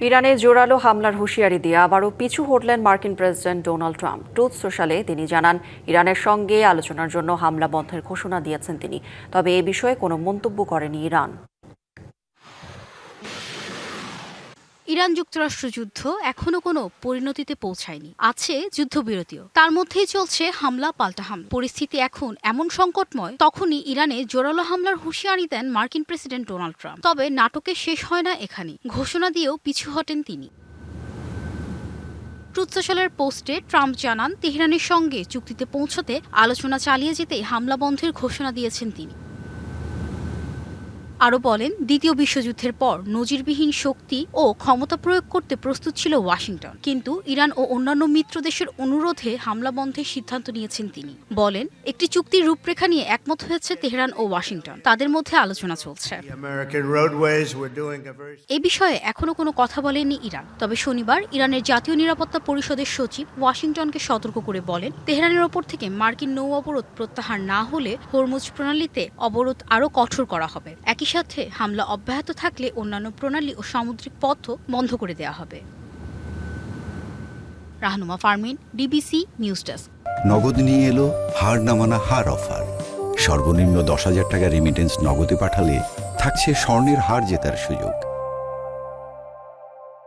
ইরানে জোরালো হামলার হুঁশিয়ারি দিয়ে আবারও পিছু হটলেন মার্কিন প্রেসিডেন্ট ডোনাল্ড ট্রাম্প। ট্রুথ সোশ্যালে তিনি জানান, ইরানের সঙ্গে আলোচনার জন্য হামলা বন্ধের ঘোষণা দিয়েছেন তিনি। তবে এ বিষয়ে কোনো মন্তব্য করেনি ইরান। ইরান যুক্তরাষ্ট্র যুদ্ধ এখনো কোনো পরিণতিতে পৌঁছায়নি, আছে যুদ্ধবিরতিও। তার মধ্যেই চলছে হামলা পাল্টা হামলা। পরিস্থিতি এখন এমন সংকটময়, তখনই ইরানে জোরালো হামলার হুঁশিয়ারি দেন মার্কিন প্রেসিডেন্ট ডোনাল্ড ট্রাম্প। তবে নাটকে শেষ হয় না এখানেই, ঘোষণা দিয়েও পিছু হটেন তিনি। ট্রুথ সোশ্যালের পোস্টে ট্রাম্প জানান, তেহরানের সঙ্গে চুক্তিতে পৌঁছতে আলোচনা চালিয়ে যেতে হামলা বন্ধের ঘোষণা দিয়েছেন তিনি। আরও বলেন, দ্বিতীয় বিশ্বযুদ্ধের পর নজিরবিহীন শক্তি ও ক্ষমতা প্রয়োগ করতে প্রস্তুত ছিল ওয়াশিংটন, কিন্তু ইরান ও অন্যান্য মিত্র দেশের অনুরোধে হামলা বন্ধের সিদ্ধান্ত নিয়েছেন তিনি। বলেন, একটি চুক্তির রূপরেখা নিয়ে একমত হয়েছে তেহরান ও ওয়াশিংটন, তাদের মধ্যে আলোচনা চলছে। এ বিষয়ে এখনো কোনো কথা বলেনি ইরান। তবে শনিবার ইরানের জাতীয় নিরাপত্তা পরিষদের সচিব ওয়াশিংটনকে সতর্ক করে বলেন, তেহরানের ওপর থেকে মার্কিন নৌ অবরোধ প্রত্যাহার না হলে হরমুজ প্রণালীতে অবরোধ আরও কঠোর করা হবে। একই সাথে হামলা অব্যাহত থাকলে অন্যান্য প্রণালী ও সামুদ্রিক পথও বন্ধ করে দেওয়া হবে। Rahnuma Fermin, DBC news desk. নগদ নিয়ে এলো হার না মানা হার অফার। সর্বনিম্ন 10,000 টাকা রেমিটেন্স নগদে পাঠালে থাকছে স্বর্ণের হার জেতার সুযোগ।